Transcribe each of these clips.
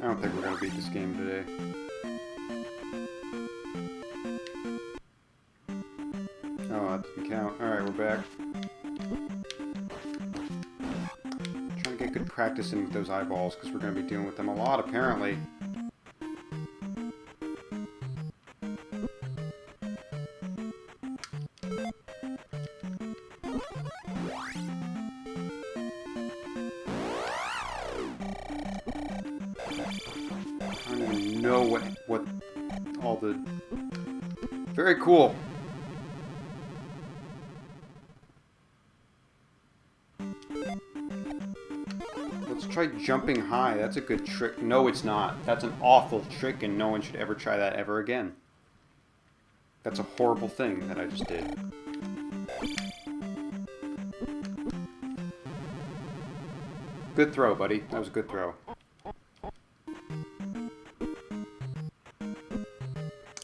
I don't think we're gonna beat this game today. Oh, that doesn't count. Alright, we're back. Trying to get good practice in with those eyeballs, because we're gonna be dealing with them a lot, apparently. I don't even know what all the... Very cool. Let's try jumping high. That's a good trick. No, it's not. That's an awful trick, and no one should ever try that ever again. That's a horrible thing that I just did. Good throw, buddy. That was a good throw.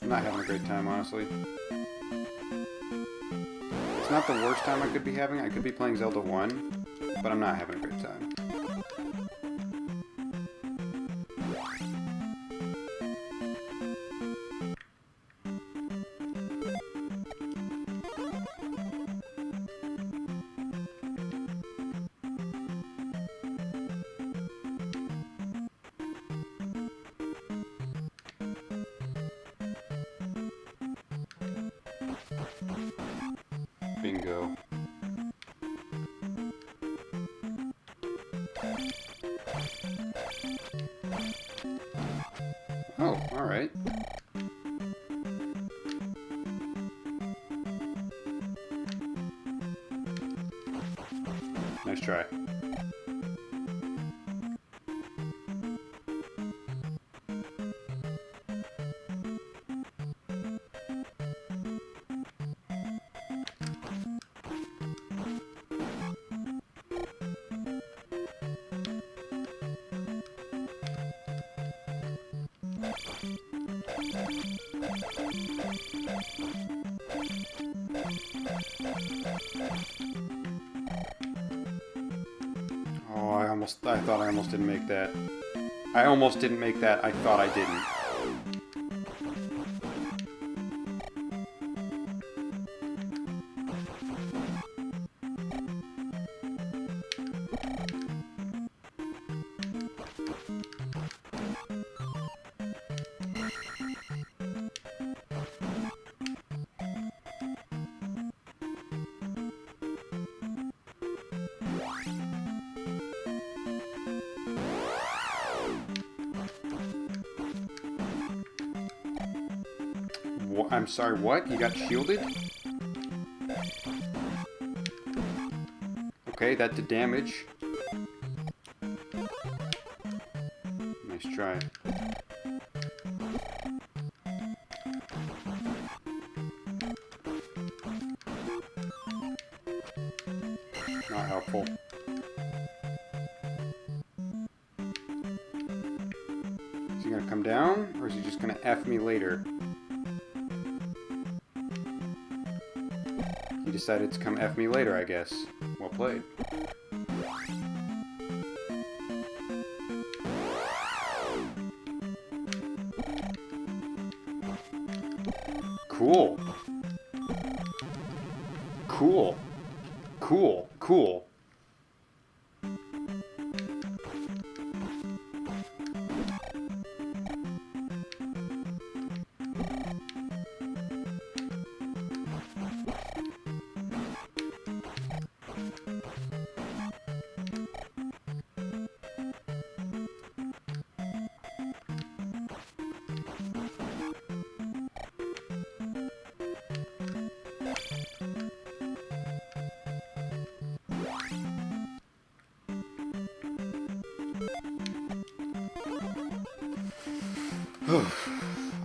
I'm not having a great time, honestly. It's not the worst time I could be having. I could be playing Zelda 1, but I'm not having a great time. Bingo. Oh, alright. Nice try. Oh, I thought I almost didn't make that. I almost didn't make that. I thought I didn't. I'm sorry, what? You got shielded? Okay, that did damage. Nice try. Not helpful. Is he gonna come down, or is he just gonna F me later? He decided to come F me later, I guess. Well played. Cool. Cool. Cool. Cool.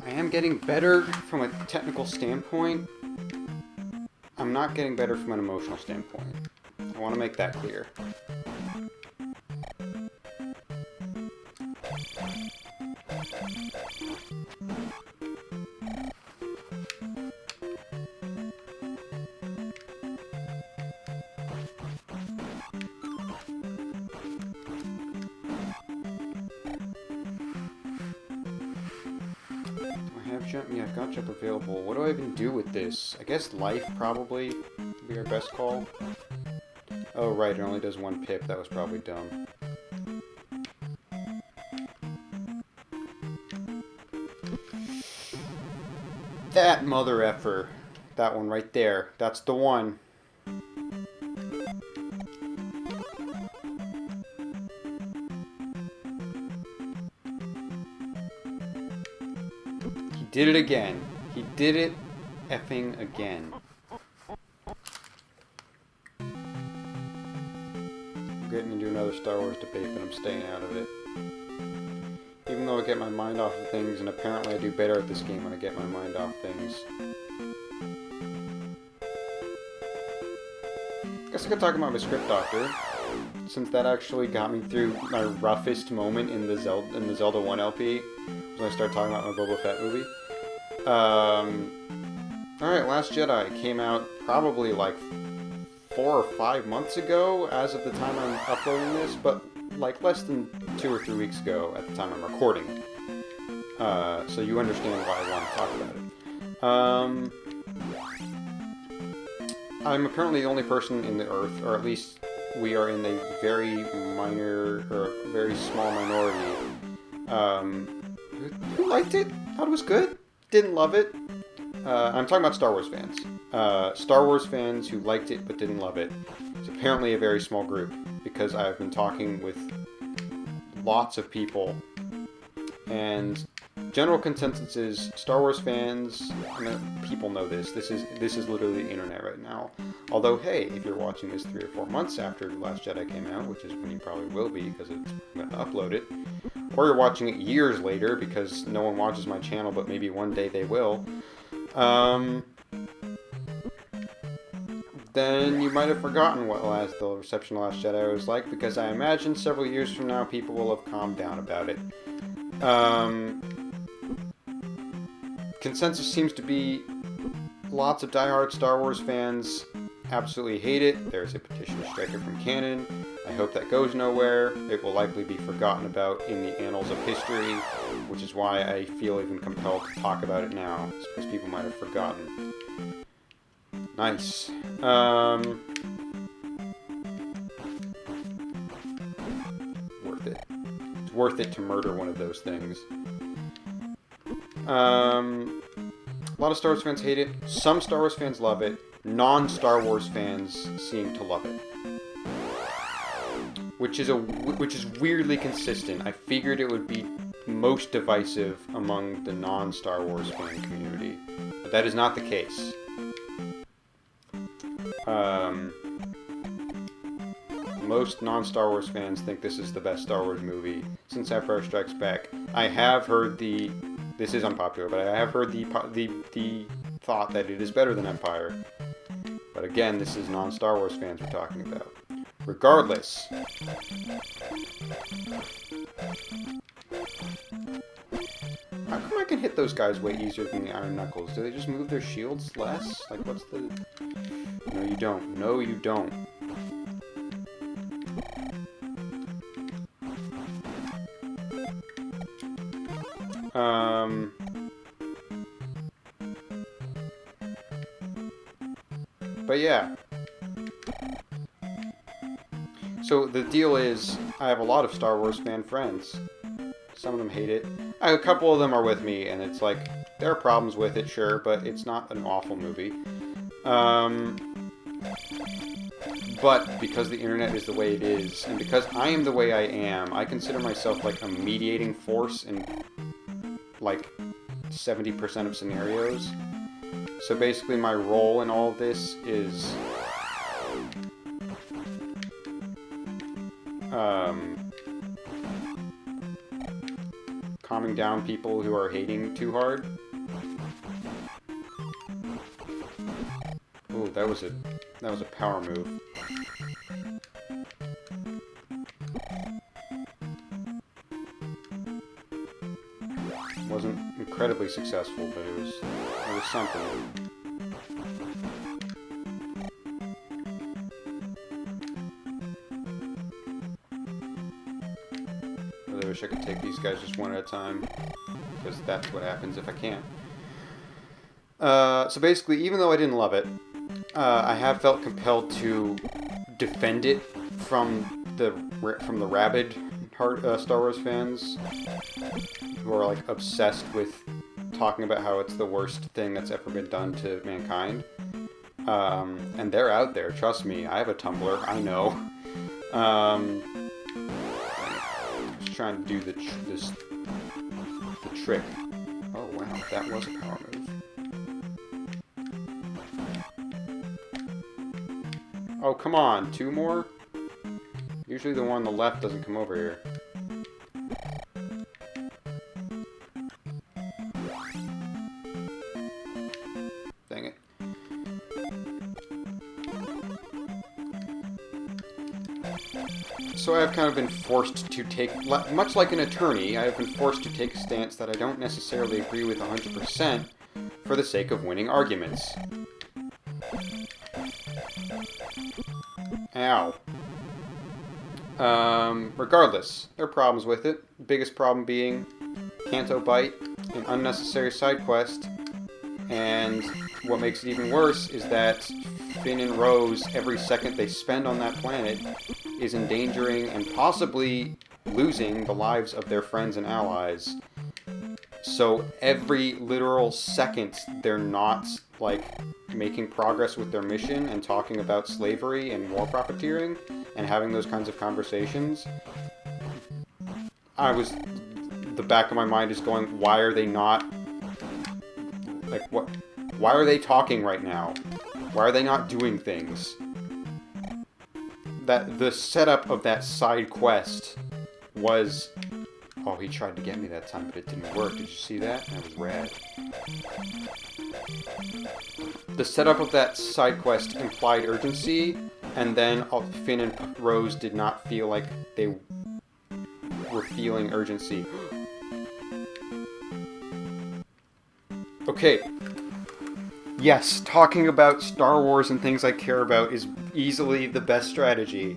I am getting better from a technical standpoint. I'm not getting better from an emotional standpoint. I want to make that clear. have jump? Yeah, I've got jump available. What do I even do with this? I guess life probably would be our best call. Oh, right, it only does 1 pip. That was probably dumb. That mother effer. That one right there. That's the one. He did it again. He did it effing again. I'm getting into another Star Wars debate, but I'm staying out of it. Even though I get my mind off of things, and apparently I do better at this game when I get my mind off things. I guess I could talk about my script doctor, since that actually got me through my roughest moment in the Zelda 1 LP, when I started talking about my Boba Fett movie. Alright, Last Jedi came out probably like 4 or 5 months ago, as of the time I'm uploading this, but like less than 2 or 3 weeks ago at the time I'm recording. So you understand why I want to talk about it. I'm apparently the only person in the Earth, or at least we are in a very minor, or very small minority, who liked it, thought it was good, didn't love it. I'm talking about Star Wars fans. Star Wars fans who liked it but didn't love it. It's apparently a very small group, because I've been talking with lots of people, and general consensus is Star Wars fans, I mean, people know this. This is literally the internet right now. Although, hey, if you're watching this 3 or 4 months after The Last Jedi came out, which is when you probably will be because I'm going to upload it, or you're watching it years later because no one watches my channel, but maybe one day they will, then you might have forgotten what the reception of Last Jedi was like, because I imagine several years from now people will have calmed down about it. Consensus seems to be lots of diehard Star Wars fans absolutely hate it. There's a petition to strike it from canon. I hope that goes nowhere. It will likely be forgotten about in the annals of history, which is why I feel even compelled to talk about it now, because people might have forgotten. Nice. Worth it. It's worth it to murder one of those things. A lot of Star Wars fans hate it. Some Star Wars fans love it. Non-Star Wars fans seem to love it, which is weirdly consistent. I figured it would be most divisive among the non-Star Wars fan community, but that is not the case. Most non-Star Wars fans think this is the best Star Wars movie since Empire Strikes Back. I have heard this is unpopular, but I have heard the thought that it is better than Empire. But again, this is non-Star Wars fans we're talking about. Regardless. How come I can hit those guys way easier than the Iron Knuckles? Do they just move their shields less? Like, what's the... No, you don't. No, you don't. But yeah. So the deal is, I have a lot of Star Wars fan friends. Some of them hate it. A couple of them are with me, and it's like, there are problems with it, sure, but it's not an awful movie. But because the internet is the way it is, and because I am the way I am, I consider myself like a mediating force in like 70% of scenarios. So basically my role in all of this is calming down people who are hating too hard. Ooh, that was a power move. Wasn't incredibly successful, but it was something. I really wish I could take these guys just one at a time, because that's what happens if I can't. So basically, even though I didn't love it, I have felt compelled to defend it from the rabid Star Wars fans who are like obsessed with talking about how it's the worst thing that's ever been done to mankind. And they're out there. Trust me, I have a Tumblr. I know. Just trying to do the trick. Oh wow, that was a power move. Oh come on, 2 more? Usually the one on the left doesn't come over here. Dang it. So I've kind of been forced to take, much like an attorney, I have been forced to take a stance that I don't necessarily agree with 100% for the sake of winning arguments. Ow. Regardless, there are problems with it. Biggest problem being Canto Bite, an unnecessary side quest, and what makes it even worse is that Finn and Rose, every second they spend on that planet, is endangering and possibly losing the lives of their friends and allies. So every literal second they're not, like, making progress with their mission and talking about slavery and war profiteering and having those kinds of conversations, the back of my mind is going, why are they not, like, what, why are they talking right now? Why are they not doing things? That the setup of that side quest was... Oh, he tried to get me that time, but it didn't work. Did you see that? That was rad. The setup of that side quest implied urgency, and then Finn and Rose did not feel like they were feeling urgency. Okay. Yes, talking about Star Wars and things I care about is easily the best strategy.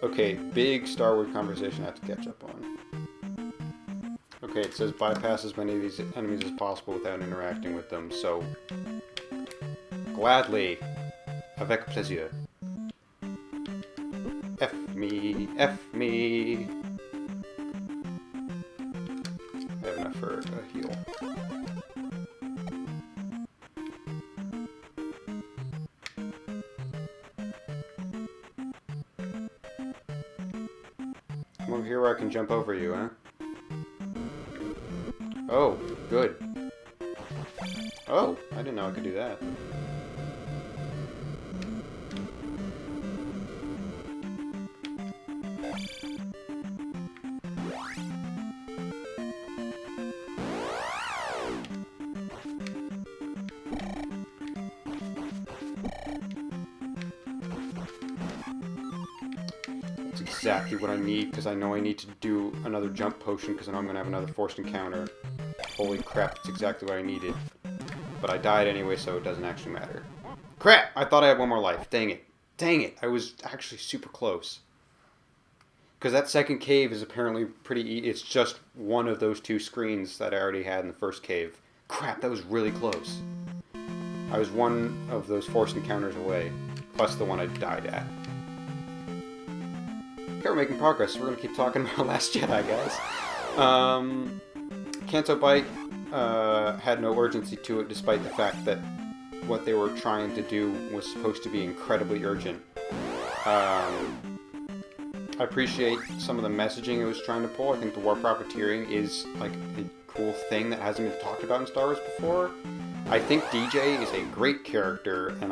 Okay, big Star Wars conversation I have to catch up on. Okay, it says bypass as many of these enemies as possible without interacting with them, so... Gladly. Avec plaisir. F me, F me. I have enough for a heal. I'm over here where I can jump over you, huh? Oh, good. Oh, I didn't know I could do that. That's exactly what I need, because I know I need to do another jump potion, because I know I'm going to have another forced encounter. Holy crap, that's exactly what I needed. But I died anyway, so it doesn't actually matter. Crap! I thought I had one more life. Dang it. Dang it! I was actually super close. Because that second cave is apparently pretty... It's just one of those 2 screens that I already had in the first cave. Crap, that was really close. I was one of those forced encounters away. Plus the one I died at. Okay, we're making progress. We're going to keep talking about Last Jedi, guys. Canto Bite had no urgency to it, despite the fact that what they were trying to do was supposed to be incredibly urgent. I appreciate some of the messaging it was trying to pull. I think the war profiteering is like a cool thing that hasn't been talked about in Star Wars before. I think DJ is a great character, and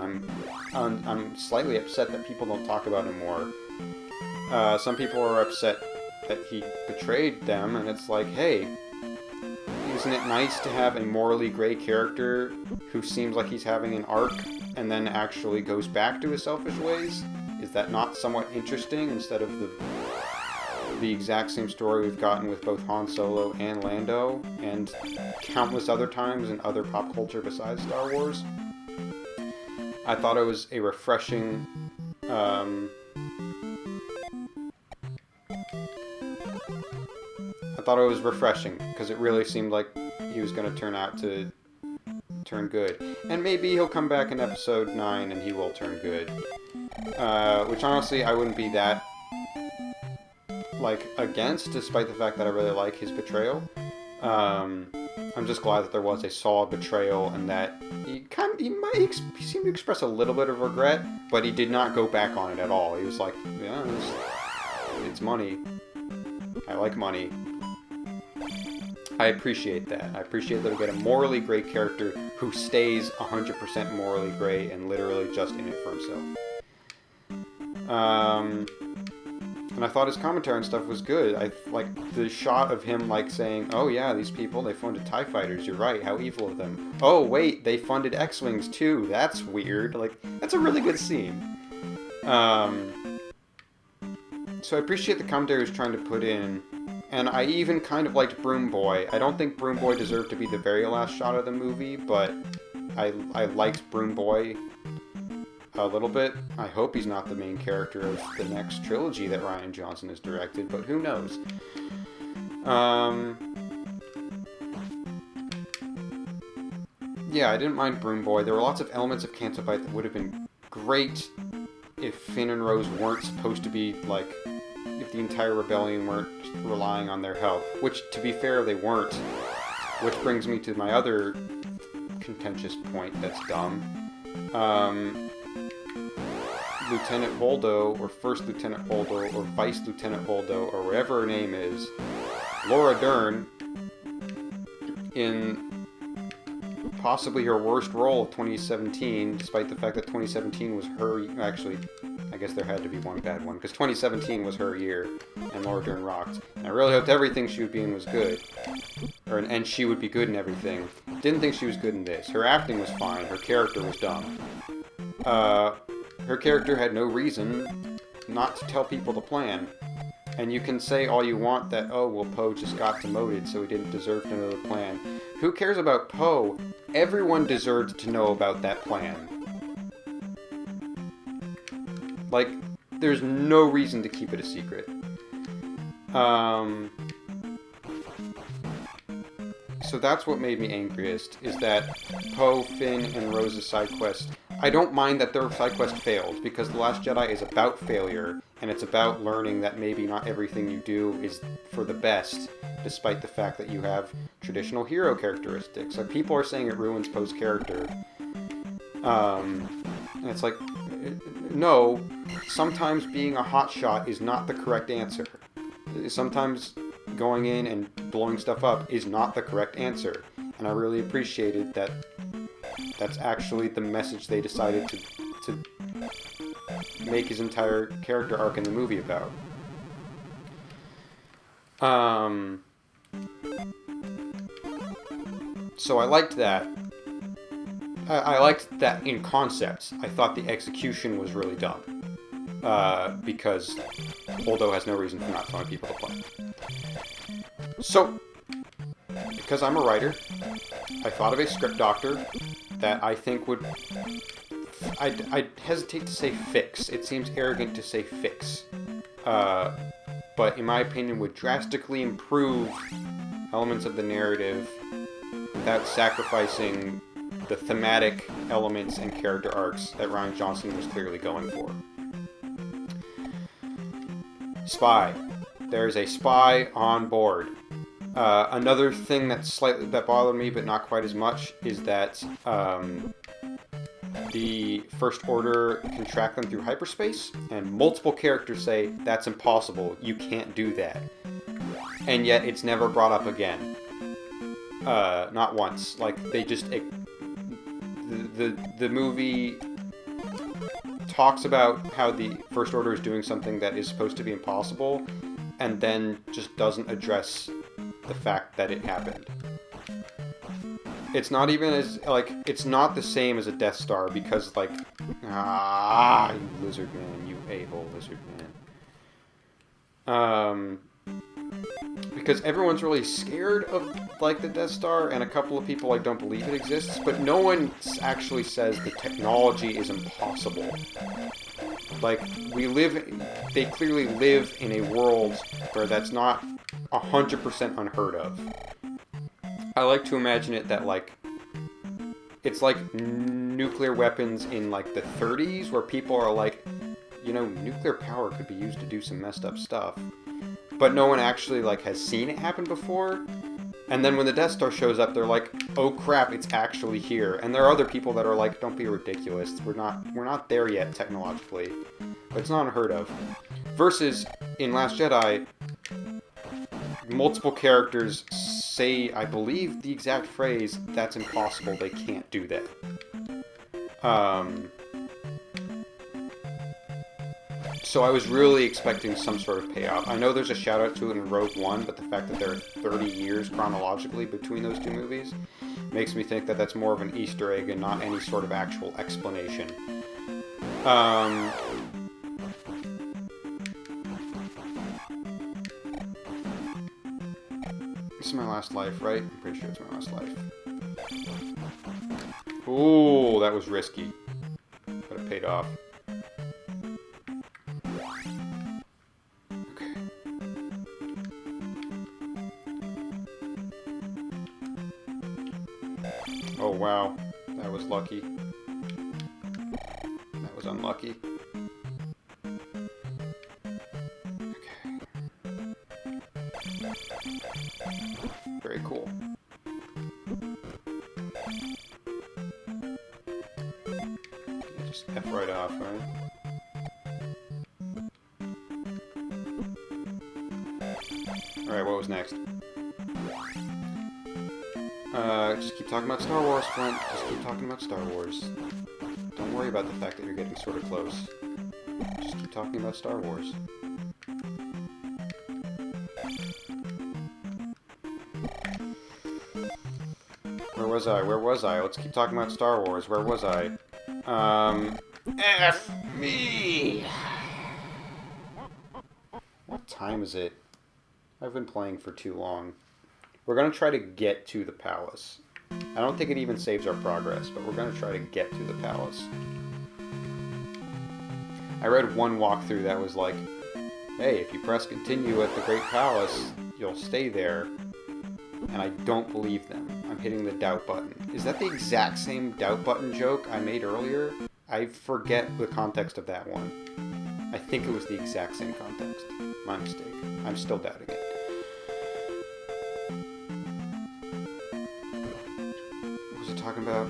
I'm slightly upset that people don't talk about him more. Some people are upset that he betrayed them, and it's like, hey, isn't it nice to have a morally gray character who seems like he's having an arc and then actually goes back to his selfish ways? Is that not somewhat interesting instead of the exact same story we've gotten with both Han Solo and Lando and countless other times in other pop culture besides Star Wars? I thought it was a refreshing because it really seemed like he was going to turn out to turn good. And maybe he'll come back in episode 9 and he will turn good. Which honestly, I wouldn't be that, like, against, despite the fact that I really like his betrayal. I'm just glad that there was a solid betrayal and that he seemed to express a little bit of regret, but he did not go back on it at all. He was like, yeah, it's money. I like money. I appreciate that. I appreciate that we get a morally great character who stays 100% morally great and literally just in it for himself. And I thought his commentary and stuff was good. I like the shot of him like saying, "Oh yeah, these people, they funded TIE fighters. You're right. How evil of them. Oh wait, they funded X-Wings too. That's weird." Like, that's a really good scene. So I appreciate the commentary he was trying to put in. And I even kind of liked Broom Boy. I don't think Broom Boy deserved to be the very last shot of the movie, but I liked Broom Boy a little bit. I hope he's not the main character of the next trilogy that Rian Johnson has directed, but who knows. Yeah, I didn't mind Broom Boy. There were lots of elements of Canto Bight that would have been great if Finn and Rose weren't supposed to be, like, if the entire rebellion weren't relying on their help. Which, to be fair, they weren't. Which brings me to my other contentious point that's dumb. Lieutenant Holdo, or First Lieutenant Holdo, or Vice Lieutenant Holdo, or whatever her name is, Laura Dern, in possibly her worst role of 2017, despite the fact that 2017 was her... Actually, I guess there had to be one bad one, because 2017 was her year, and Laura Dern rocked. And I really hoped everything she would be in was good. And she would be good in everything. Didn't think she was good in this. Her acting was fine, her character was dumb. Her character had no reason not to tell people the plan. And you can say all you want that, oh, well, Poe just got demoted, so he didn't deserve to know the plan. Who cares about Poe? Everyone deserved to know about that plan. Like, there's no reason to keep it a secret. So that's what made me angriest, is that Poe, Finn, and Rose's side quest... I don't mind that their side quest failed, because The Last Jedi is about failure, and it's about learning that maybe not everything you do is for the best, despite the fact that you have traditional hero characteristics. Like, people are saying it ruins Poe's character. And it's like, no, sometimes being a hotshot is not the correct answer. Sometimes going in and blowing stuff up is not the correct answer. And I really appreciated that that's actually the message they decided to make his entire character arc in the movie about. So I liked that. I liked that in concept. I thought the execution was really dumb. Because Holdo has no reason for not telling people the plan. So, because I'm a writer, I thought of a script doctor that I think would... I'd hesitate to say fix. It seems arrogant to say fix. But in my opinion would drastically improve elements of the narrative without sacrificing the thematic elements and character arcs that Rian Johnson was clearly going for. Spy. There's a spy on board. Another thing that bothered me, but not quite as much, is that the First Order can track them through hyperspace, and multiple characters say, that's impossible, you can't do that. And yet it's never brought up again. Not once. Like, they just... The movie talks about how the First Order is doing something that is supposed to be impossible, and then just doesn't address the fact that it happened. It's not even as, like, it's not the same as a Death Star, because, like, you lizard man, you a-hole lizard man. Because everyone's really scared of, like, the Death Star, and a couple of people, like, don't believe it exists, but no one actually says the technology is impossible. Like, they clearly live in a world where that's not 100% unheard of. I like to imagine it that, like, it's like nuclear weapons in like the 30s, where people are like, you know, nuclear power could be used to do some messed up stuff, but no one actually like has seen it happen before. And then when the Death Star shows up, they're like, oh crap, it's actually here. And there are other people that are like, don't be ridiculous. We're not there yet technologically. But it's not unheard of. Versus in Last Jedi, multiple characters say, I believe the exact phrase, that's impossible, they can't do that. So I was really expecting some sort of payoff. I know there's a shout out to it in Rogue One, but the fact that there are 30 years chronologically between those two movies makes me think that that's more of an Easter egg and not any sort of actual explanation. This is my last life, right? I'm pretty sure it's my last life. Ooh, that was risky. But it paid off. Okay. Oh, wow. That was lucky. That was unlucky. Very cool. Just F right off, right? Alright, what was next? Just keep talking about Star Wars, Flint. Just keep talking about Star Wars. Don't worry about the fact that you're getting sort of close. Just keep talking about Star Wars. Where was I? Let's keep talking about Star Wars. Where was I? F me! What time is it? I've been playing for too long. We're gonna try to get to the palace. I don't think it even saves our progress, but we're gonna try to get to the palace. I read one walkthrough that was like, hey, if you press continue at the Great Palace, you'll stay there. And I don't believe them. I'm hitting the doubt button. Is that the exact same doubt button joke I made earlier? I forget the context of that one. I think it was the exact same context. My mistake. I'm still doubting it. What was I talking about?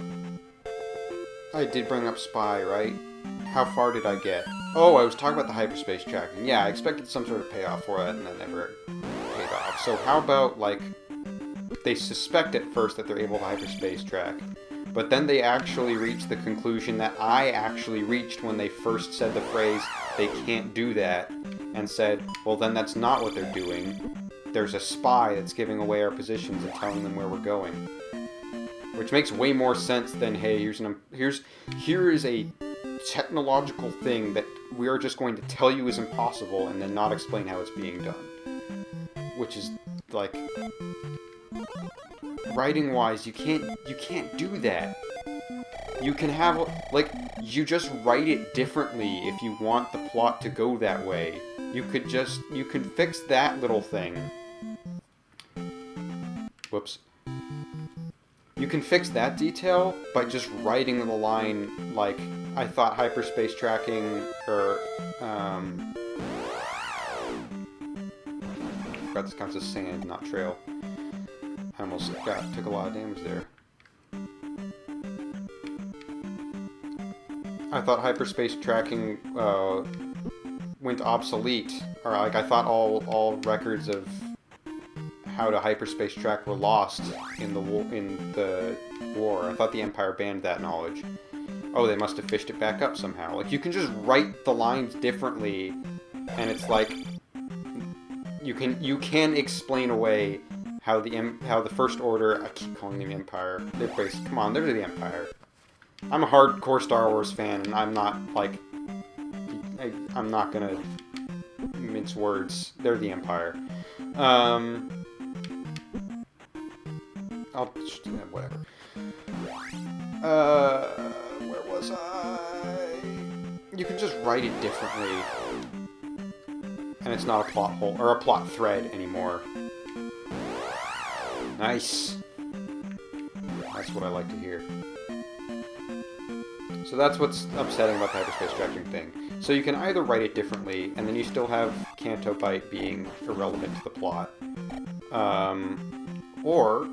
I did bring up Spy, right? How far did I get? Oh, I was talking about the hyperspace tracking. Yeah, I expected some sort of payoff for that, and that never paid off. So how about, like, they suspect at first that they're able to hyperspace track, but then they actually reach the conclusion that I actually reached when they first said the phrase, they can't do that, and said, well then that's not what they're doing. There's a spy that's giving away our positions and telling them where we're going. Which makes way more sense than, hey, here is a technological thing that we are just going to tell you is impossible and then not explain how it's being done. Which is, like, writing-wise, you can't do that. You can have, like, you just write it differently if you want the plot to go that way. You can fix that little thing. Whoops. You can fix that detail by just writing the line, like, I thought hyperspace tracking, or, I forgot this counts as sand, not trail. I almost took a lot of damage there. I thought hyperspace tracking went obsolete, or like I thought all records of how to hyperspace track were lost in the war. I thought the Empire banned that knowledge. Oh, they must have fished it back up somehow. Like, you can just write the lines differently, and it's like you can explain away how the First Order, I keep calling them the Empire. They're based, come on, they're the Empire. I'm a hardcore Star Wars fan, and I'm not, like, I'm not gonna mince words. They're the Empire. I'll just, whatever. Where was I? You can just write it differently, and it's not a plot hole, or a plot thread anymore. Nice. That's what I like to hear. So that's what's upsetting about the hyperspace directing thing. So you can either write it differently, and then you still have Canto Bite being irrelevant to the plot, or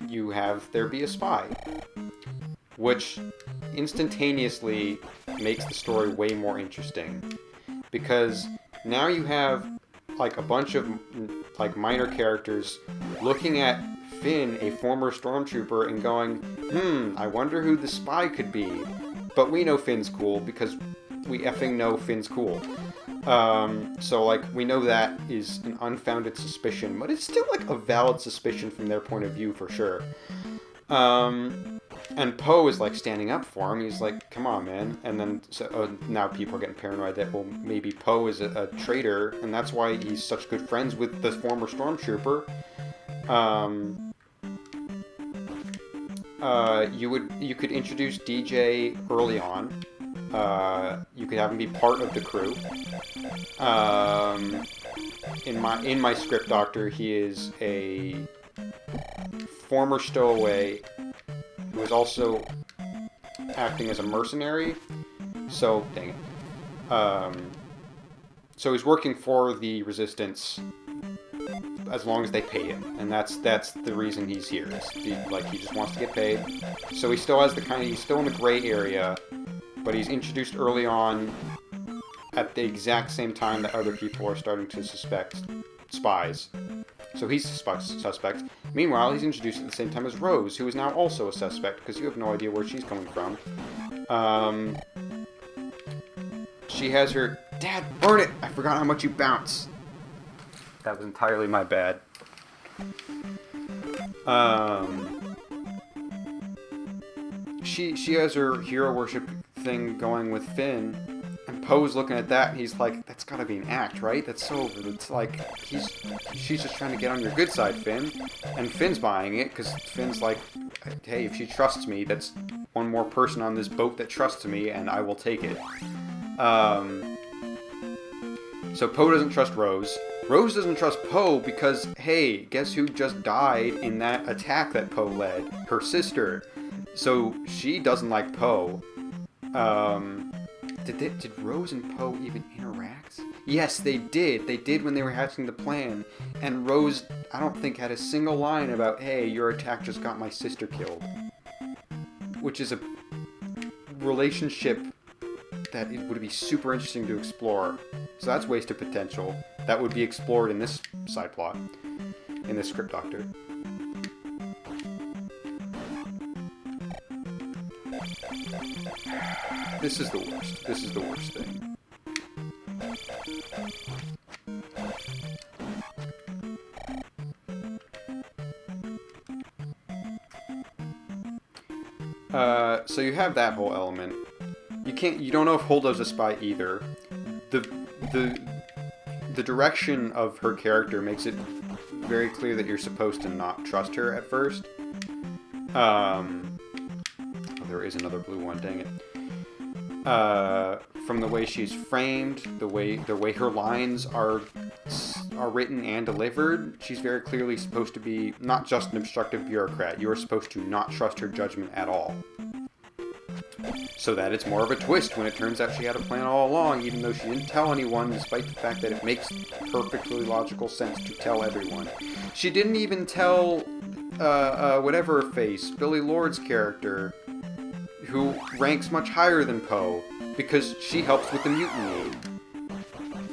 you have there be a spy, which instantaneously makes the story way more interesting, because now you have like a bunch of like minor characters looking at Finn, a former stormtrooper, and going, I wonder who the spy could be. But we know Finn's cool because we effing know Finn's cool. So like we know that is an unfounded suspicion, but it's still like a valid suspicion from their point of view for sure. And Poe is like standing up for him. He's like, "Come on, man!" And then now people are getting paranoid that maybe Poe is a traitor, and that's why he's such good friends with the former stormtrooper. You could introduce DJ early on. You could have him be part of the crew. In my script doctor, he is a former stowaway who is also acting as a mercenary. So, dang it. So he's working for the Resistance as long as they pay him, and that's the reason he's here. He just wants to get paid. So he still has he's still in the gray area, but he's introduced early on at the exact same time that other people are starting to suspect spies. So he's suspect. Meanwhile, he's introduced at the same time as Rose, who is now also a suspect, because you have no idea where she's coming from. She has her... Dad, burn it! I forgot how much you bounce. That was entirely my bad. She has her hero worship thing going with Finn, and Poe's looking at that, and he's like, "That's gotta be an act, right? That's so... It's like she's just trying to get on your good side, Finn." And Finn's buying it because Finn's like, "Hey, if she trusts me, that's one more person on this boat that trusts me, and I will take it." So Poe doesn't trust Rose. Rose doesn't trust Poe because, hey, guess who just died in that attack that Poe led? Her sister. So she doesn't like Poe. Did Rose and Poe even interact? Yes, they did. They did when they were hatching the plan. And Rose, I don't think, had a single line about, "Hey, your attack just got my sister killed." Which is a relationship that it would be super interesting to explore. So that's wasted potential. That would be explored in this side plot, in this script doctor. This is the worst. This is the worst thing. So you have that whole element. You don't know if Holdo's a spy either. The direction of her character makes it very clear that you're supposed to not trust her at first. Oh, there is another blue one, dang it. From the way she's framed, the way her lines are written and delivered, she's very clearly supposed to be not just an obstructive bureaucrat. You're supposed to not trust her judgment at all. So that it's more of a twist when it turns out she had a plan all along, even though she didn't tell anyone, despite the fact that it makes perfectly logical sense to tell everyone. She didn't even tell, whatever face, Billy Lord's character, who ranks much higher than Poe, because she helps with the mutiny.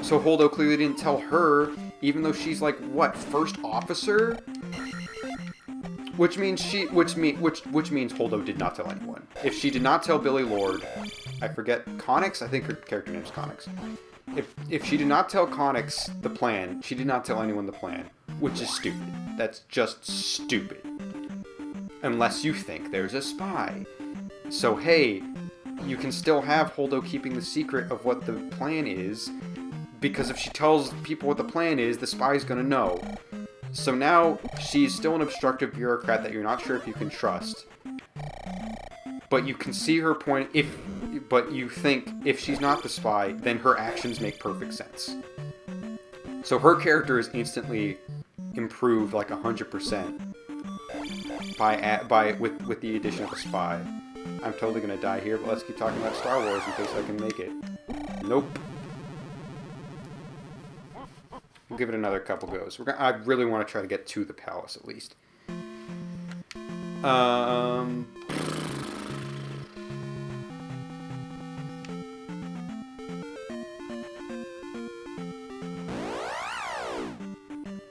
So Holdo clearly didn't tell her, even though she's like, what, first officer? Which means Holdo did not tell anyone. If she did not tell Billy Lord, I forget, Connix? I think her character name's Connix. If she did not tell Connix the plan, she did not tell anyone the plan, which is stupid. That's just stupid. Unless you think there's a spy. So hey, you can still have Holdo keeping the secret of what the plan is, because if she tells people what the plan is, the spy's gonna know. So now, she's still an obstructive bureaucrat that you're not sure if you can trust. But you can see her point, but you think, if she's not the spy, then her actions make perfect sense. So her character is instantly improved like 100% with the addition of a spy. I'm totally gonna die here, but let's keep talking about Star Wars in case I can make it. Nope. We'll give it another couple goes. I really want to try to get to the palace at least.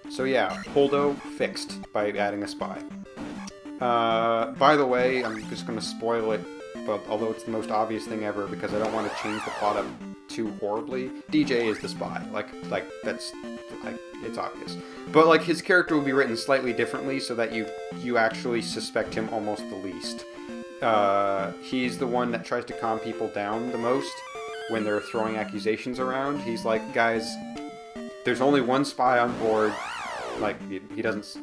So yeah, Holdo fixed by adding a spy. By the way, I'm just going to spoil it, but although it's the most obvious thing ever because I don't want to change the plot up too horribly, DJ is the spy. Like that's like it's obvious. But like his character will be written slightly differently so that you actually suspect him almost the least. He's the one that tries to calm people down the most when they're throwing accusations around. He's like, guys, there's only one spy on board. Like, he doesn't...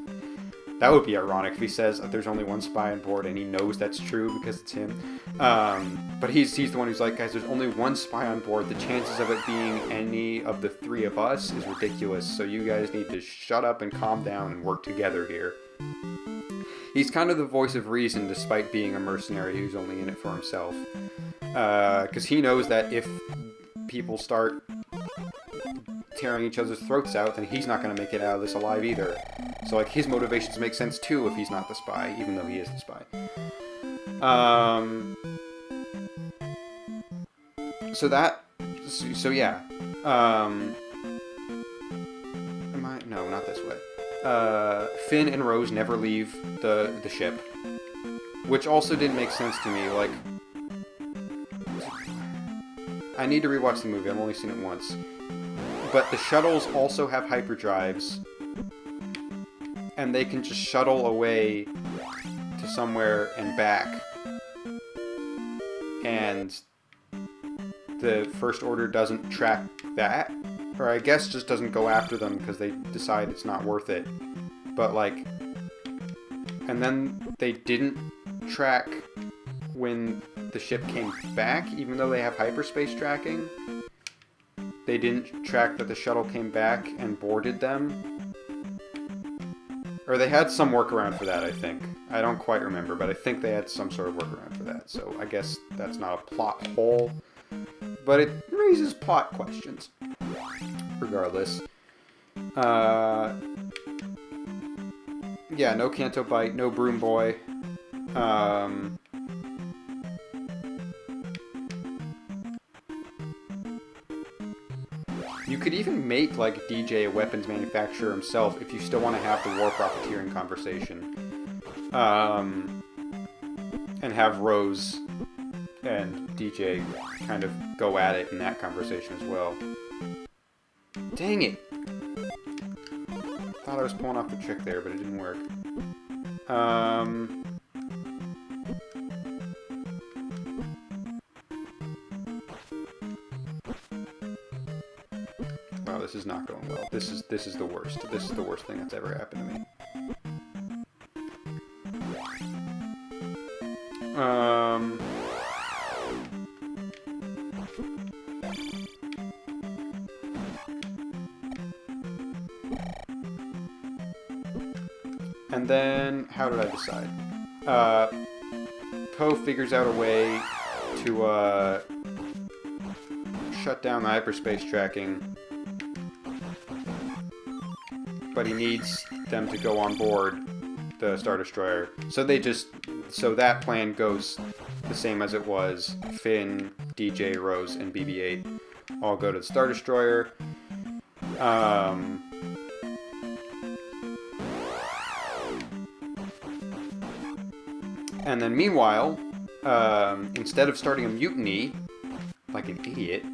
That would be ironic if he says that there's only one spy on board and he knows that's true because it's him. But he's the one who's like, guys, there's only one spy on board. The chances of it being any of the three of us is ridiculous. So you guys need to shut up and calm down and work together here. He's kind of the voice of reason despite being a mercenary who's only in it for himself. Because he knows that if people start tearing each other's throats out, then he's not going to make it out of this alive either. So, like, his motivations make sense, too, if he's not the spy, even though he is the spy. So yeah. No, not this way. Finn and Rose never leave the ship. Which also didn't make sense to me, like... I need to rewatch the movie, I've only seen it once. But the shuttles also have hyperdrives, and they can just shuttle away to somewhere and back. And the First Order doesn't track that, or I guess just doesn't go after them because they decide it's not worth it. But like, and then they didn't track when the ship came back, even though they have hyperspace tracking. They didn't track that the shuttle came back and boarded them. Or they had some workaround for that, I think. I don't quite remember, but I think they had some sort of workaround for that. So I guess that's not a plot hole. But it raises plot questions. Regardless. Yeah, no Canto Bite, no Broom Boy. You could even make, like, DJ a weapons manufacturer himself if you still want to have the war profiteering conversation. And have Rose and DJ kind of go at it in that conversation as well. Dang it! Thought I was pulling off the trick there, but it didn't work. Wow, this is not going well. This is the worst. This is the worst thing that's ever happened to me. And then, how did I decide? Poe figures out a way to shut down the hyperspace tracking, but he needs them to go on board the Star Destroyer. So that plan goes the same as it was. Finn, DJ, Rose, and BB-8 all go to the Star Destroyer. And then meanwhile, instead of starting a mutiny, like an idiot,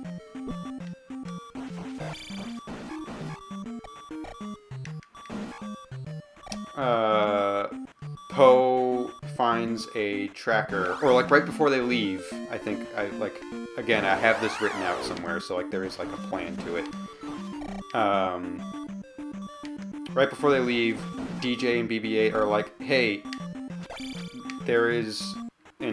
Poe finds a tracker, or like right before they leave, I think, again, I have this written out somewhere, so like there is like a plan to it. Right before they leave, DJ and BB-8 are like, hey, there's a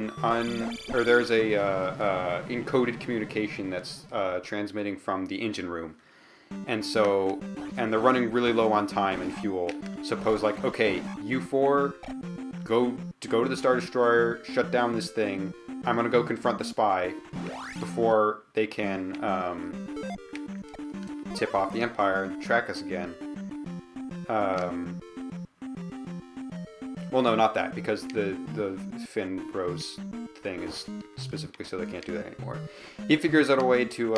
encoded communication that's transmitting from the engine room. And they're running really low on time and fuel. So Poe's like, okay, you four, go to the Star Destroyer, shut down this thing. I'm gonna go confront the spy before they can tip off the Empire and track us again. Well, no, not that, because the Finn Rose thing is specifically so they can't do that anymore. He figures out a way to,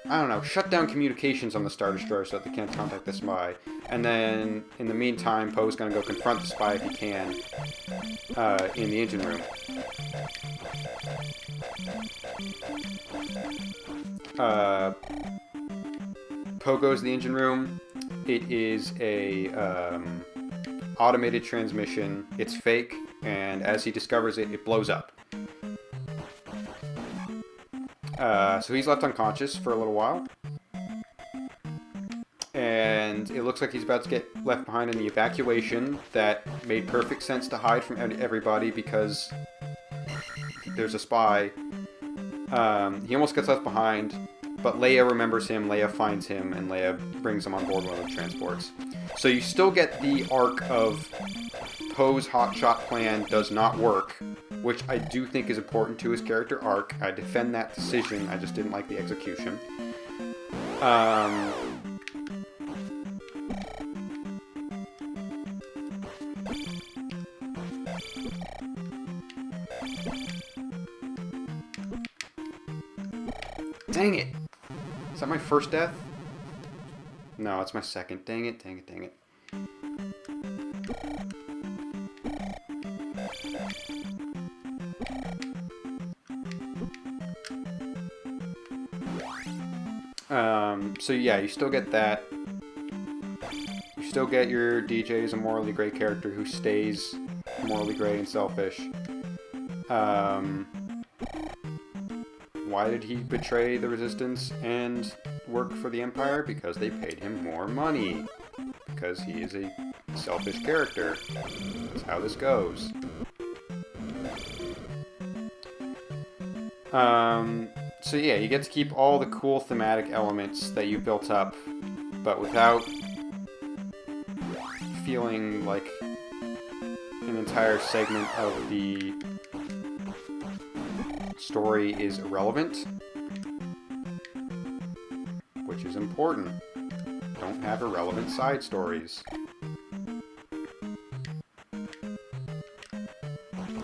I don't know, shut down communications on the Star Destroyer so that they can't contact the spy. And then, in the meantime, Poe's gonna go confront the spy if he can, in the engine room. Poe goes to the engine room. It is a automated transmission. It's fake, and as he discovers it, it blows up. So he's left unconscious for a little while. And it looks like he's about to get left behind in the evacuation that made perfect sense to hide from everybody because there's a spy. He almost gets left behind, but Leia remembers him, Leia finds him, and Leia brings him on board one of the transports. So you still get the arc of Poe's hotshot plan does not work, which I do think is important to his character arc. I defend that decision, I just didn't like the execution. Dang it! Is that my first death? No, it's my second. Dang it, dang it, dang it. So yeah, you still get that. You still get your DJ as a morally gray character who stays morally gray and selfish. Why did he betray the Resistance and work for the Empire? Because they paid him more money. Because he is a selfish character. That's how this goes. So yeah, you get to keep all the cool thematic elements that you built up, but without feeling like an entire segment of the story is irrelevant, which is important. Don't have irrelevant side stories.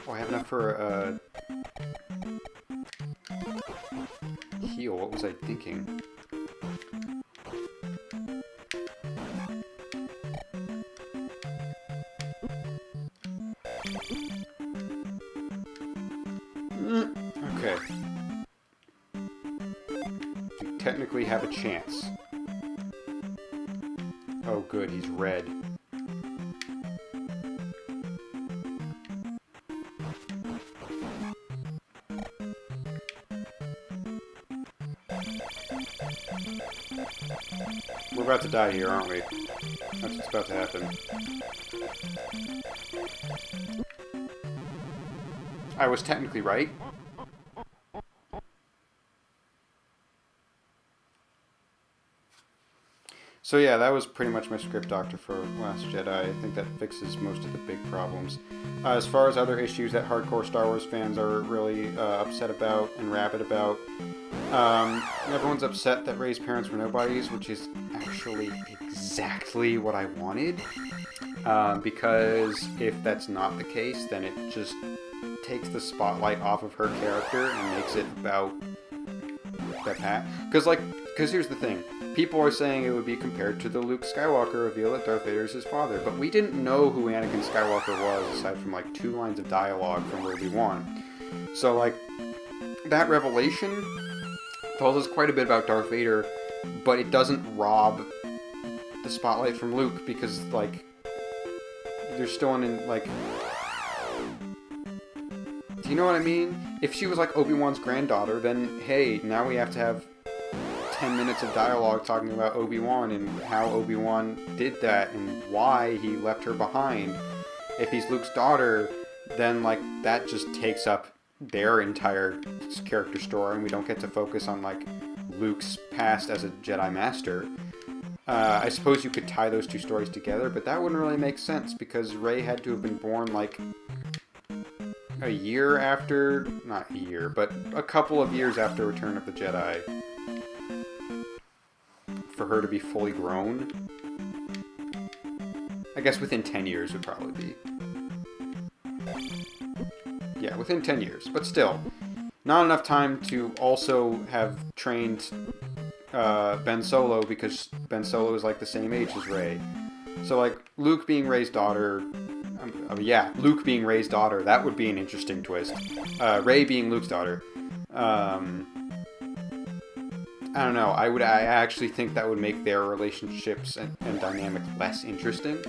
Oh, I have enough for a heal. What was I thinking? Okay. You technically have a chance. Oh good, he's red. We're about to die here, aren't we? That's what's about to happen. I was technically right. So yeah, that was pretty much my script doctor for Last Jedi. I think that fixes most of the big problems. As far as other issues that hardcore Star Wars fans are really upset about and rabid about, everyone's upset that Rey's parents were nobodies, which is actually exactly what I wanted. Because if that's not the case, then it just takes the spotlight off of her character and makes it about that path. Because here's the thing. People are saying it would be compared to the Luke Skywalker reveal that Darth Vader is his father, but we didn't know who Anakin Skywalker was aside from like 2 lines of dialogue from Obi-Wan. So like, that revelation tells us quite a bit about Darth Vader, but it doesn't rob the spotlight from Luke because like, there's still an like, do you know what I mean? If she was like Obi-Wan's granddaughter, then hey, now we have to have 10 minutes of dialogue talking about Obi-Wan and how Obi-Wan did that and why he left her behind. If he's Luke's daughter, then like that just takes up their entire character story and we don't get to focus on like Luke's past as a Jedi Master. I suppose you could tie those 2 stories together, but that wouldn't really make sense because Rey had to have been born like a year after, not a year, but a couple of years after Return of the Jedi, for her to be fully grown. I guess within 10 years would probably be. Yeah, within 10 years, but still. Not enough time to also have trained Ben Solo, because Ben Solo is like the same age as Rey. So like Luke being Rey's daughter, Luke being Rey's daughter, that would be an interesting twist. Rey being Luke's daughter. I don't know. I actually think that would make their relationships and dynamic less interesting.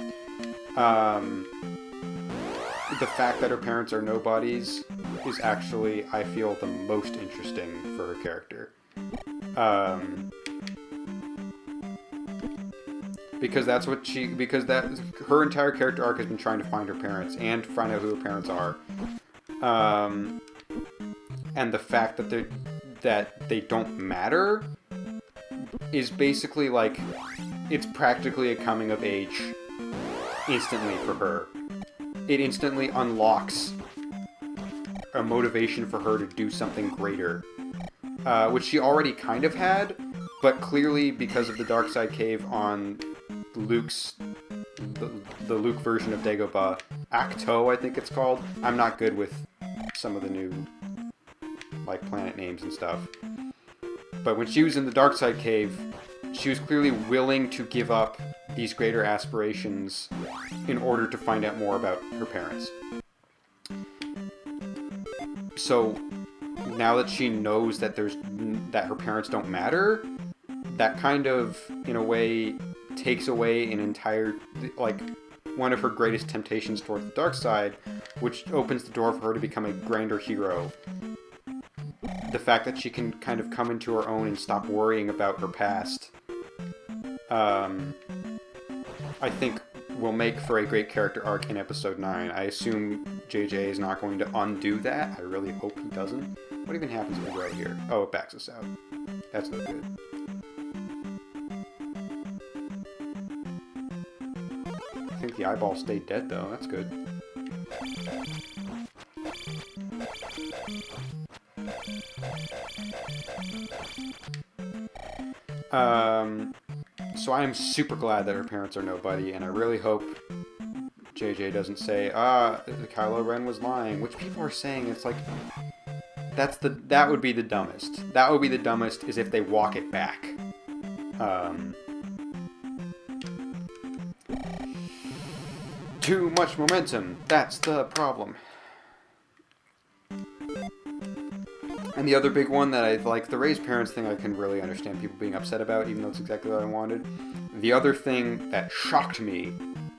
The fact that her parents are nobodies is actually, I feel, the most interesting for her character. Because her entire character arc has been trying to find her parents and find out who her parents are. And the fact that they don't matter is basically like, it's practically a coming of age instantly for her. It instantly unlocks a motivation for her to do something greater, which she already kind of had, but clearly because of the dark side cave on Luke's, the Luke version of Dagobah, Acto, I think it's called. I'm not good with some of the new like planet names and stuff. But when she was in the dark side cave, she was clearly willing to give up these greater aspirations in order to find out more about her parents. So now that she knows that that her parents don't matter, that kind of, in a way, takes away an entire, like, one of her greatest temptations towards the dark side, which opens the door for her to become a grander hero. The fact that she can kind of come into her own and stop worrying about her past, I think will make for a great character arc in Episode 9. I assume JJ is not going to undo that. I really hope he doesn't. What even happens if we go here? Oh, it backs us out. That's no good. I think the eyeball stayed dead, though. That's good. So I am super glad that her parents are nobody, and I really hope JJ doesn't say, Kylo Ren was lying, which people are saying. It's like, that would be the dumbest. That would be the dumbest, is if they walk it back. Too much momentum. That's the problem. And the other big one that I like, the raised parents thing, I can really understand people being upset about, even though it's exactly what I wanted. The other thing that shocked me,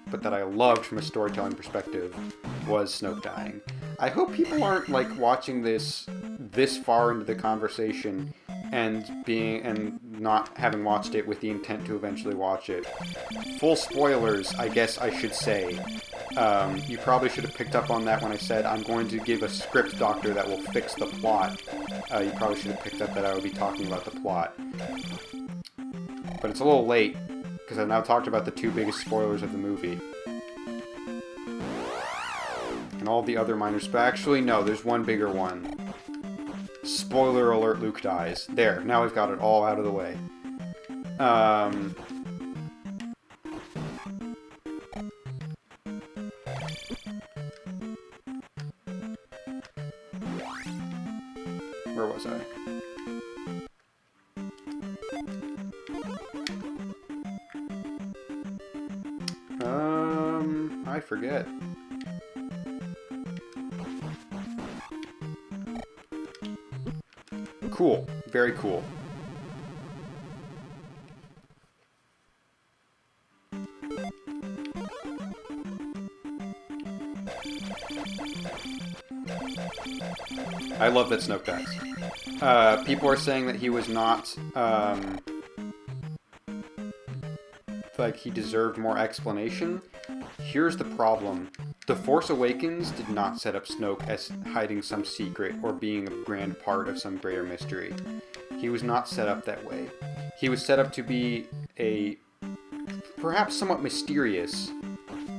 but that I loved from a storytelling perspective, was Snoke dying. I hope people aren't like watching this far into the conversation and not having watched it with the intent to eventually watch it. Full spoilers, I guess I should say. You probably should have picked up on that when I said I'm going to give a script doctor that will fix the plot. You probably should have picked up that I would be talking about the plot. But it's a little late, because I've now talked about the two biggest spoilers of the movie. And all the other minor actually, no, there's one bigger one. Spoiler alert, Luke dies. There, now we've got it all out of the way. Where was I? I forget. Cool. Very cool. I love that Snoke dies. People are saying that he was not, like, he deserved more explanation. Here's the problem. The Force Awakens did not set up Snoke as hiding some secret or being a grand part of some greater mystery. He was not set up that way. He was set up to be perhaps somewhat mysterious,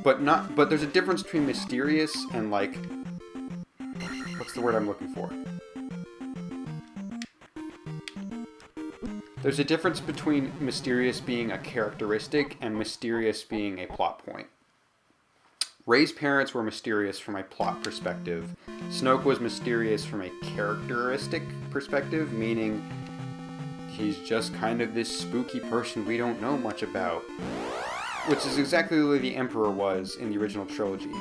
but there's a difference between mysterious and, like, what's the word I'm looking for? There's a difference between mysterious being a characteristic and mysterious being a plot point. Rey's parents were mysterious from a plot perspective. Snoke was mysterious from a characteristic perspective, meaning he's just kind of this spooky person we don't know much about. Which is exactly the way the Emperor was in the original trilogy.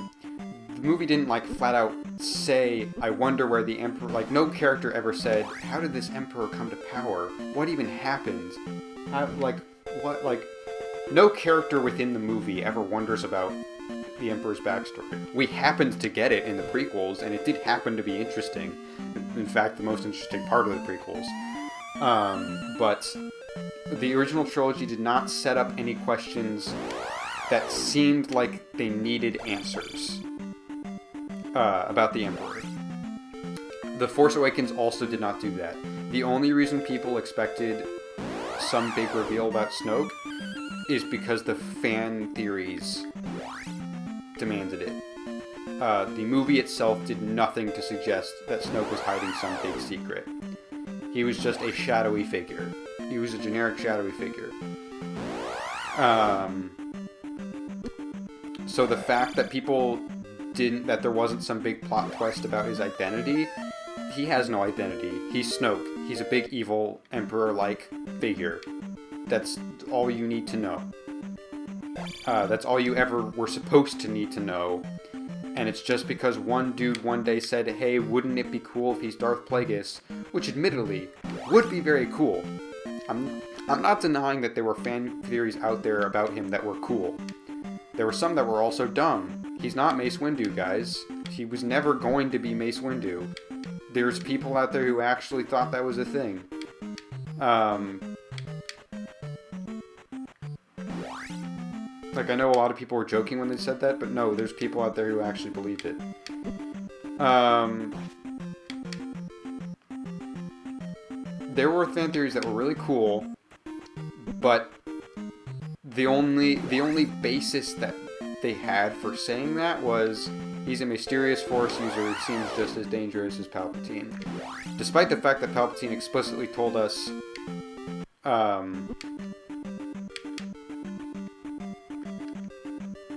The movie didn't, like, flat out say, I wonder where the Emperor... Like, no character ever said, how did this Emperor come to power? What even happened? No character within the movie ever wonders about the Emperor's backstory. We happened to get it in the prequels, and it did happen to be interesting. In fact, the most interesting part of the prequels. But the original trilogy did not set up any questions that seemed like they needed answers about the Emperor. The Force Awakens also did not do that. The only reason people expected some big reveal about Snoke is because the fan theories demanded it. The movie itself did nothing to suggest that Snoke was hiding some big secret. He was just a shadowy figure. He was a generic shadowy figure. So the fact that that there wasn't some big plot twist about his identity, he has no identity. He's Snoke. He's a big evil emperor-like figure. That's all you need to know. That's all you ever were supposed to need to know. And it's just because one dude one day said, hey, wouldn't it be cool if he's Darth Plagueis? Which admittedly would be very cool. I'm not denying that there were fan theories out there about him that were cool. There were some that were also dumb. He's not Mace Windu, guys. He was never going to be Mace Windu. There's people out there who actually thought that was a thing. Like, I know a lot of people were joking when they said that, but no, there's people out there who actually believed it. There were fan theories that were really cool, but the only basis that they had for saying that was he's a mysterious Force user who seems just as dangerous as Palpatine. Despite the fact that Palpatine explicitly told us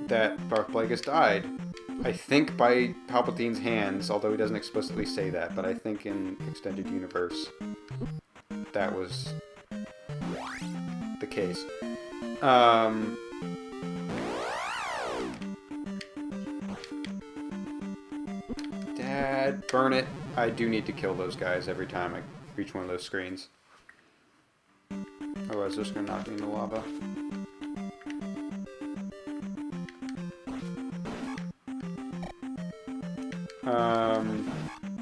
that Darth Plagueis died. I think by Palpatine's hands, although he doesn't explicitly say that, but I think in Extended Universe that was the case. Dad, burn it. I do need to kill those guys every time I reach one of those screens. Otherwise they're just gonna knock me in the lava.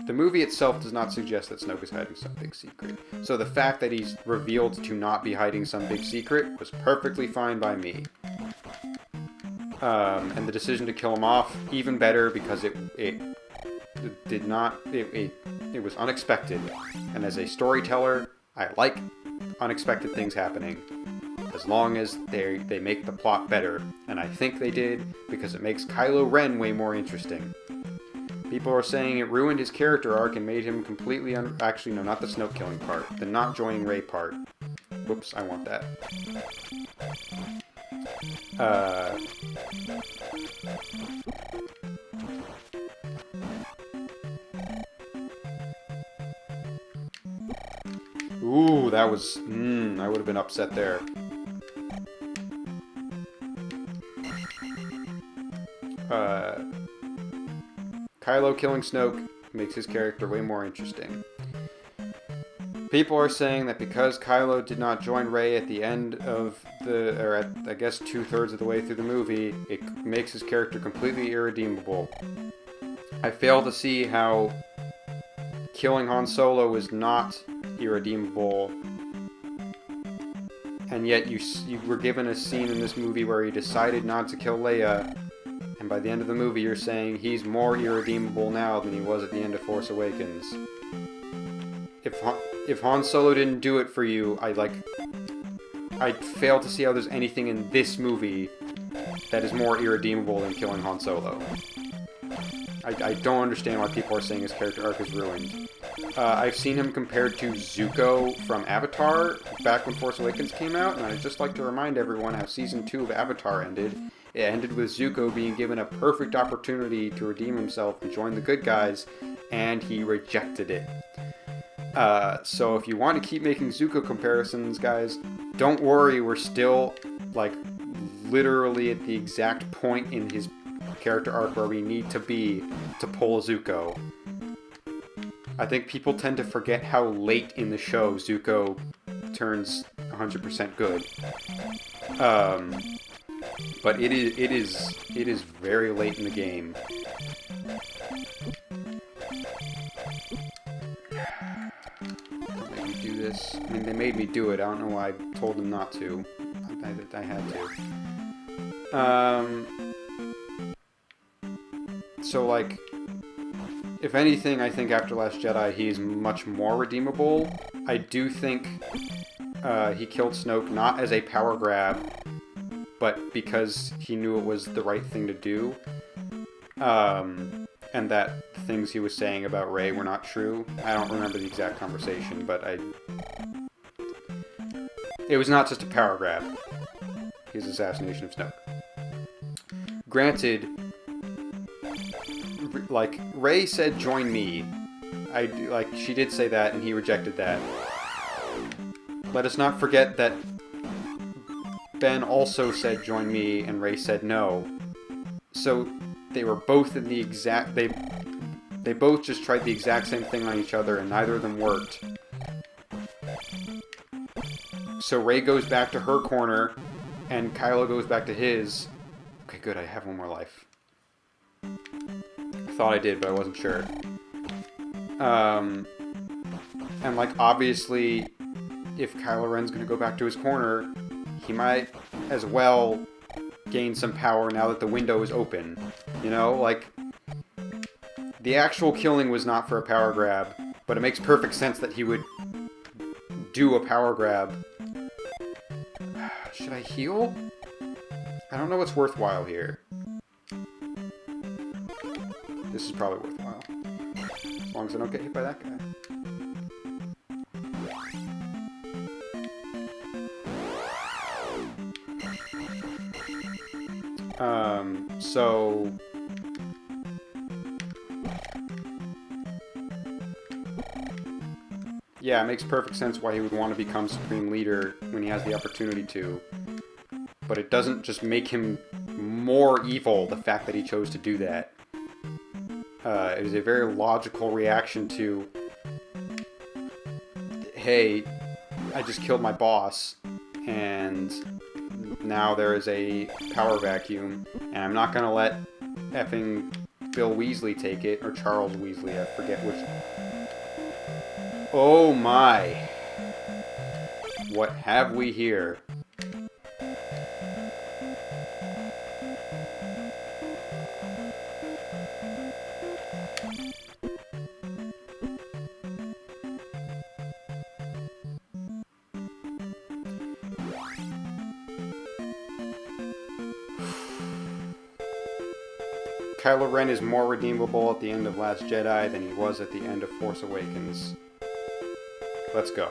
The movie itself does not suggest that Snoke is hiding some big secret. So the fact that he's revealed to not be hiding some big secret was perfectly fine by me. And the decision to kill him off, even better, because it was unexpected. And as a storyteller, I like unexpected things happening. As long as they make the plot better. And I think they did, because it makes Kylo Ren way more interesting. People are saying it ruined his character arc and made him completely actually, no, not the Snoke killing part. The not joining Rey part. Whoops, I want that. Ooh, that was... I would have been upset there. Kylo killing Snoke makes his character way more interesting. People are saying that because Kylo did not join Rey at the end of or at, I guess, 2/3 of the way through the movie, it makes his character completely irredeemable. I fail to see how killing Han Solo is not irredeemable, and yet you were given a scene in this movie where he decided not to kill Leia, and by the end of the movie you're saying he's more irredeemable now than he was at the end of Force Awakens. If Han Solo didn't do it for you, I fail to see how there's anything in this movie that is more irredeemable than killing Han Solo. I don't understand why people are saying his character arc is ruined. I've seen him compared to Zuko from Avatar back when Force Awakens came out, and I'd just like to remind everyone how Season 2 of Avatar ended. It ended with Zuko being given a perfect opportunity to redeem himself and join the good guys, and he rejected it. So if you want to keep making Zuko comparisons, guys, don't worry, we're still, like, literally at the exact point in his character arc where we need to be to pull Zuko. I think people tend to forget how late in the show Zuko turns 100% good. But it is very late in the game. Don't make me do this. I mean, they made me do it. I don't know why I told them not to. I had to. So, like, if anything, I think after Last Jedi, he is much more redeemable. I do think he killed Snoke not as a power grab, but because he knew it was the right thing to do. And that the things he was saying about Rey were not true. I don't remember the exact conversation, but it was not just a power grab. His assassination of Snoke. Granted, like, Rey said, "Join me." She did say that, and he rejected that. Let us not forget that Ben also said, "Join me," and Rey said no. So they were both in the exact... They both just tried the exact same thing on each other, and neither of them worked. So Rey goes back to her corner, and Kylo goes back to his. Okay, good, I have one more life. I thought I did, but I wasn't sure. And, like, obviously, if Kylo Ren's gonna go back to his corner, he might as well gain some power now that the window is open. You know, like, the actual killing was not for a power grab, but it makes perfect sense that he would do a power grab. Should I heal? I don't know what's worthwhile here. This is probably worthwhile. As long as I don't get hit by that guy. So... yeah, it makes perfect sense why he would want to become Supreme Leader when he has the opportunity to. But it doesn't just make him more evil, the fact that he chose to do that. It is a very logical reaction to, hey, I just killed my boss, and now there is a power vacuum, and I'm not going to let effing Bill Weasley take it, or Charles Weasley, I forget which. Oh my! What have we here? Kylo Ren is more redeemable at the end of Last Jedi than he was at the end of Force Awakens. Let's go.